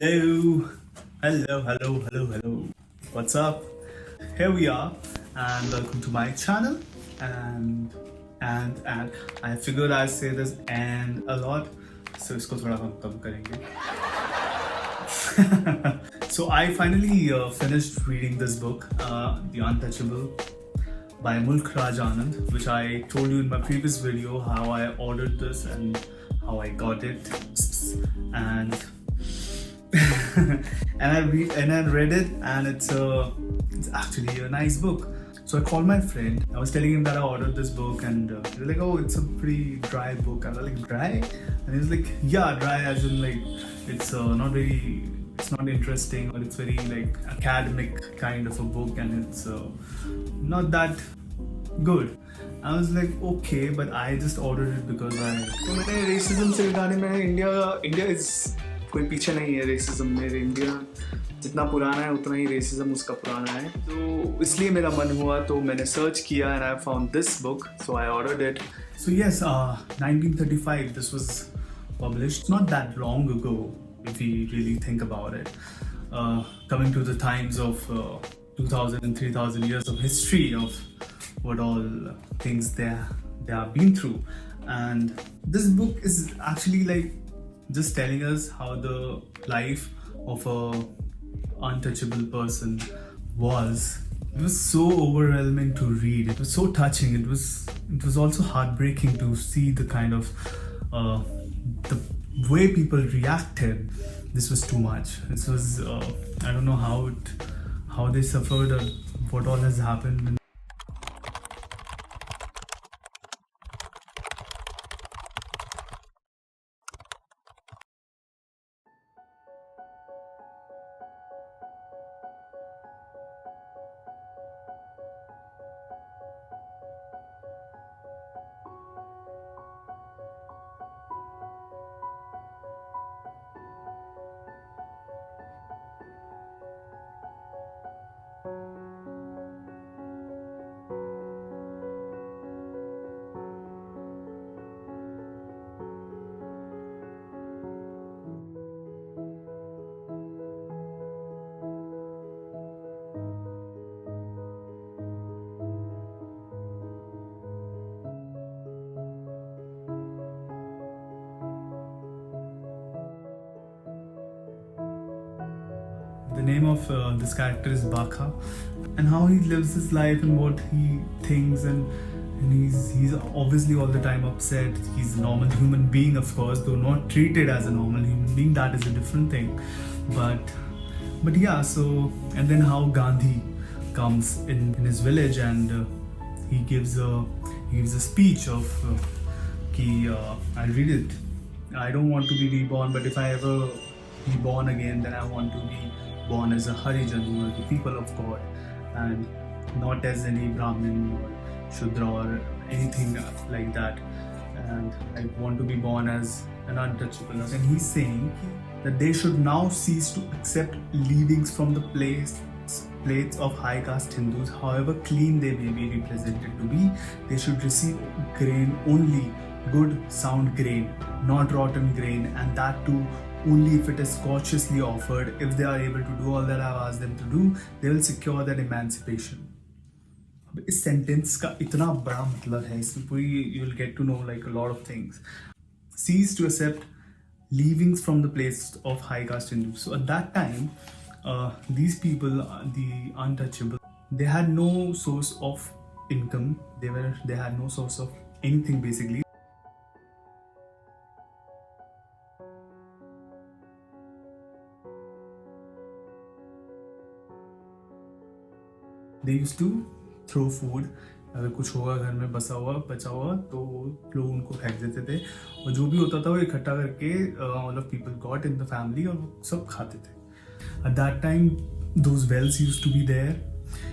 Hello, hello. What's up? Here we are, and welcome to my channel. And and I figured I say this and a lot, so इसको थोड़ा हम कम करेंगे. So I finally finished reading this book, The Untouchable by Mulk Raj Anand, which I told you in my previous video how I ordered this and how I got it, and and I read it, and it's actually a nice book. So I called my friend. I was telling him that I ordered this book, and he was like, "Oh, it's a pretty dry book." I was like, "Dry?" And he was like, "Yeah, dry as in like it's not very, it's not interesting, or it's very like academic kind of a book, and it's not that good." I was like, okay, but I just ordered it because I. तो मैंने racism से regarding मैंने India is कोई पीछे नहीं है racism में. India जितना पुराना है उतना ही racism उसका पुराना है, तो इसलिए मेरा मन हुआ, तो मैंने search किया and I found this book, so I ordered it. So yes, 1935 this was published, not that long ago if we really think about it. Coming to the times of 2000 and 3000 years of history of what all things they have been through, and this book is actually like just telling us how the life of a untouchable person was. It was so overwhelming to read. It was so touching. It was also heartbreaking to see the kind of the way people reacted. This was too much. This was I don't know how they suffered or what all has happened. The name of this character is Baka, and how he lives his life and what he thinks, and he's obviously all the time upset. He's a normal human being, of course, though not treated as a normal human being. That is a different thing, but yeah. So and then how Gandhi comes in his village, and he gives a speech of I'll read it. I don't want to be reborn, but if I ever be born again, then I want to be born as a Harijan, who are the people of God, and not as any Brahmin or Shudra or anything like that. And I want to be born as an untouchable. And he's saying that they should now cease to accept leavings from the plates of high caste Hindus, however clean they may be represented to be. They should receive grain only, good sound grain, not rotten grain, and that too only if it is cautiously offered. If they are able to do all that I've asked them to do, they will secure their emancipation. अब इस sentence का इतना बड़ा मतलब है, इसमें पूरी you will get to know like a lot of things. Cease to accept leavings from the place of high caste Hindus. So at that time, these people, the untouchable, they had no source of income. They had no source of anything basically. They used to throw food. अगर कुछ होगा घर में बसा हुआ बचा हुआ तो लोग उनको फेंक देते थे, और जो भी होता था वो इकट्ठा करके all of people got in the family, और वो सब खाते थे. At that time, those wells used to be there.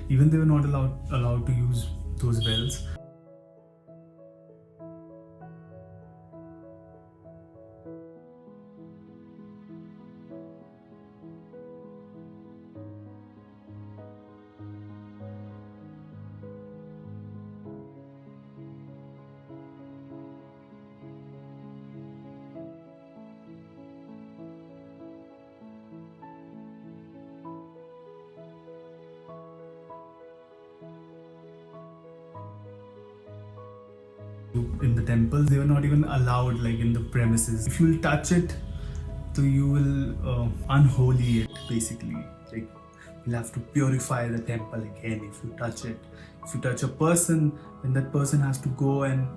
Even they were not allowed to use those wells. In the temples, they were not even allowed like in the premises. If you'll touch it, so you will unholy it basically. Like you'll have to purify the temple again if you touch it. If you touch a person, then that person has to go and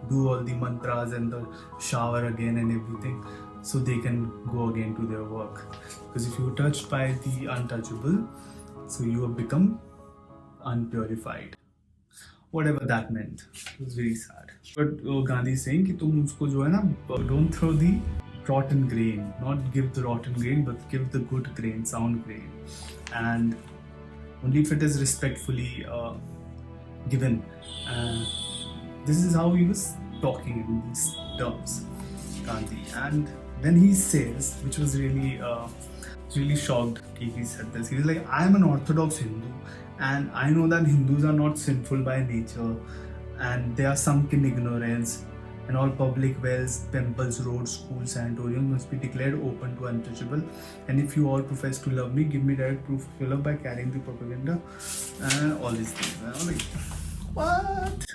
do all the mantras and the shower again and everything, so they can go again to their work. Because if you were touched by the untouchable, so you have become unpurified. Whatever that meant. It was very sad. But Gandhi is saying कि तुम उसको जो है ना, don't throw the rotten grain, not give the rotten grain, but give the good grain, sound grain, and only if it is respectfully given. This is how he was talking in these terms, Gandhi. And then he says, which was really shocked. He said this. He was like, "I am an Orthodox Hindu, and I know that Hindus are not sinful by nature, and they are sunk in ignorance. And all public wells, temples, roads, schools, sanatoriums must be declared open to untouchable. And if you all profess to love me, give me direct proof of your love by carrying the propaganda," and all these things. And I was like, what?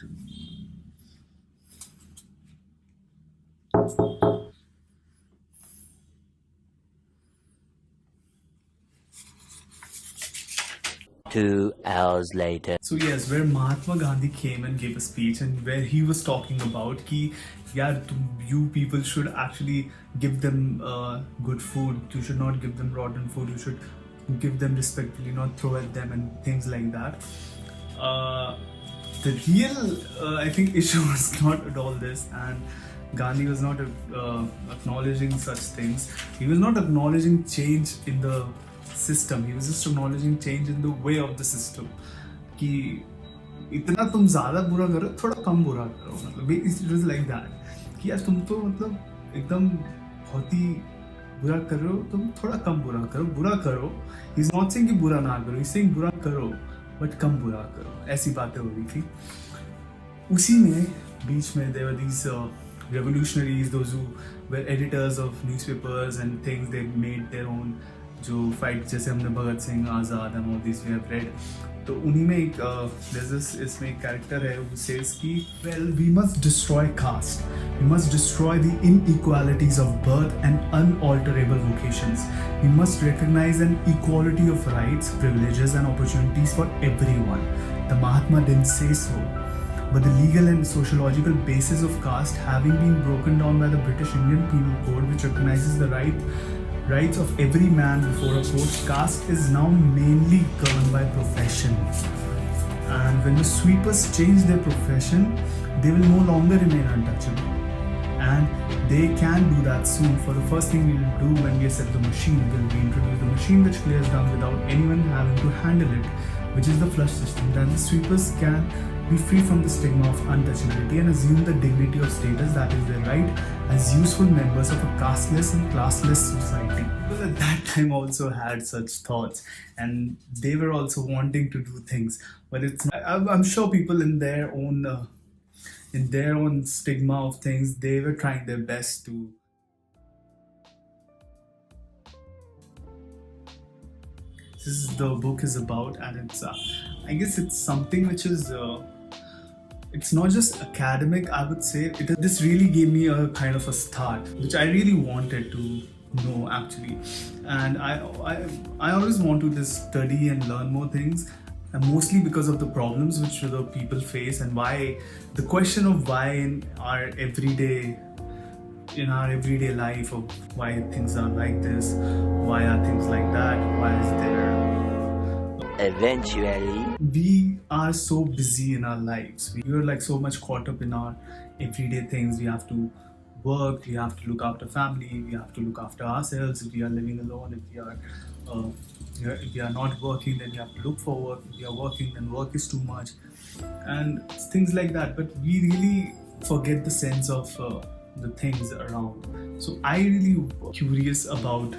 Two hours later. So yes, where Mahatma Gandhi came and gave a speech, and where he was talking about ki, yeah, you people should actually give them good food. You should not give them rotten food. You should give them respectfully, not throw at them and things like that. The real, I think, issue was not at all this, and Gandhi was not acknowledging such things. He was not acknowledging change in the system. He was just acknowledging change in the way of the system. कि इतना तुम ज़्यादा बुरा करो, थोड़ा कम बुरा करो. मतलब it was like that. कि यार तुम तो मतलब एकदम बहुत ही बुरा कर रहे हो, तुम थोड़ा कम बुरा करो. बुरा करो. He's not saying कि बुरा ना करो. He's saying बुरा करो, but कम बुरा करो. ऐसी बातें हो रही थी. उसी में बीच में there were these revolutionaries, those who were editors of newspapers and things. They made their own जो फाइट, जैसे हमने Bhagat Singh, Azad and all this we have read. तो उन्हीं में एक इसमें एक कैरेक्टर है who says कि well, we must destroy caste, we must destroy the inequalities of birth and unalterable vocations, we must recognize an equality of rights, privileges and opportunities for everyone. The Mahatma didn't say so, but the legal and sociological basis of caste having been broken down by the British Indian Penal Code, which recognizes the rights of every man before a court, caste is now mainly governed by profession. And when the sweepers change their profession, they will no longer remain untouchable. And they can do that soon. For the first thing we will do when we accept the machine, will we introduce the machine which clears down without anyone having to handle it, which is the flush system. Then the sweepers can be free from the stigma of untouchability and assume the dignity of status that is their right as useful members of a casteless and classless society. People at that time also had such thoughts, and they were also wanting to do things, but it's not, I'm sure people in their own stigma of things, they were trying their best to. This is the book is about, and it's I guess it's something which is it's not just academic, I would say. This really gave me a kind of a start, which I really wanted to know actually. And I always want to just study and learn more things, and mostly because of the problems which the people face, and why the question of why in our everyday life, of why things are like this, why are things like that, why is there. Eventually, we are so busy in our lives. We are like so much caught up in our everyday things. We have to work, we have to look after family, we have to look after ourselves. If we are living alone, if we are not working, then we have to look for work. If we are working, then work is too much, and things like that. But we really forget the sense of the things around. So I really curious about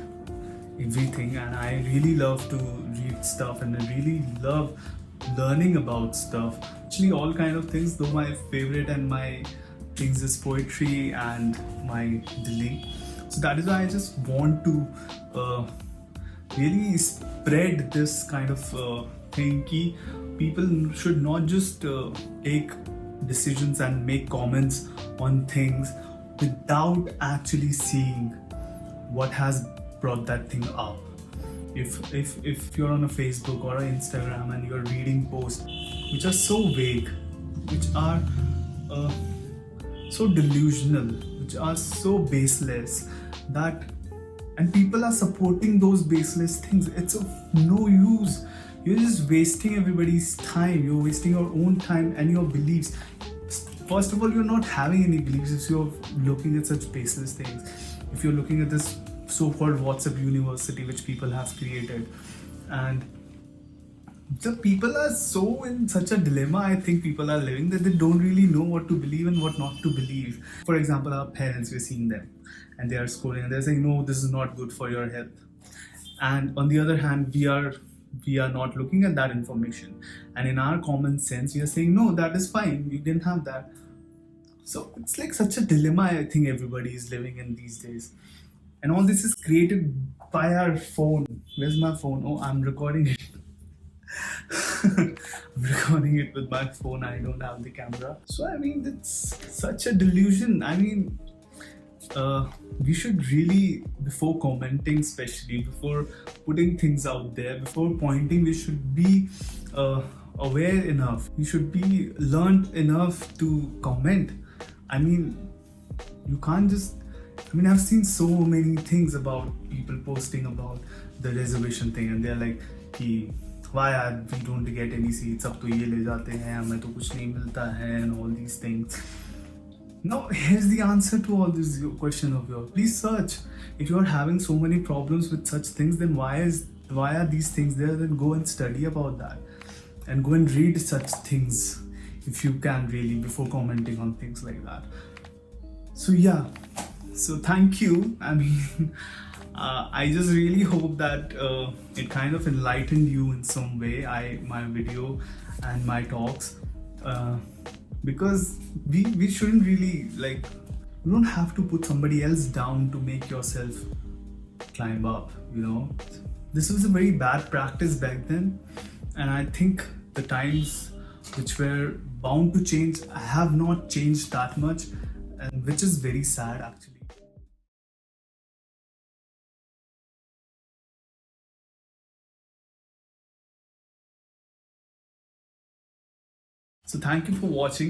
everything, and I really love to read stuff, and I really love learning about stuff. Actually, all kind of things, though my favorite and my things is poetry and my Dilli. So that is why I just want to really spread this kind of thing. Ki people should not just take decisions and make comments on things without actually seeing what has brought that thing up. If you're on a Facebook or an Instagram and you're reading posts which are so vague, which are so delusional, which are so baseless, that and people are supporting those baseless things, it's of no use. You're just wasting everybody's time. You're wasting your own time and your beliefs. First of all, you're not having any beliefs if you're looking at such baseless things. If you're looking at this so-called WhatsApp university which people have created, and the people are so in such a dilemma, I think people are living, that they don't really know what to believe and what not to believe. For example, our parents, we're seeing them and they are schooling and they're saying, no, this is not good for your health. And on the other hand, we are not looking at that information, and in our common sense we are saying, no, that is fine, you didn't have that. So it's like such a dilemma I think everybody is living in these days, and all this is created by our phone. Where's my phone? Oh, I'm recording it. I'm recording it with my phone. I don't have the camera. So I mean, it's such a delusion. I mean, we should really, before commenting, especially before putting things out there, before pointing, we should be aware enough. We should be learned enough to comment. I mean, you can't just, I mean, I've seen so many things about people posting about the reservation thing, and they're like, why we don't get any seats, अब तो ये ले जाते हैं, हमें तो कुछ नहीं मिलता है, and all these things. Now, here's the answer to all this question of yours. Please search. If you are having so many problems with such things, then why are these things there? Then go and study about that, and go and read such things if you can really, before commenting on things like that. So yeah, so thank you. I mean, I just really hope that it kind of enlightened you in some way, my video and my talks, because we shouldn't really, like, you don't have to put somebody else down to make yourself climb up, you know. This was a very bad practice back then, and I think the times which were bound to change have not changed that much, and which is very sad actually. So thank you for watching.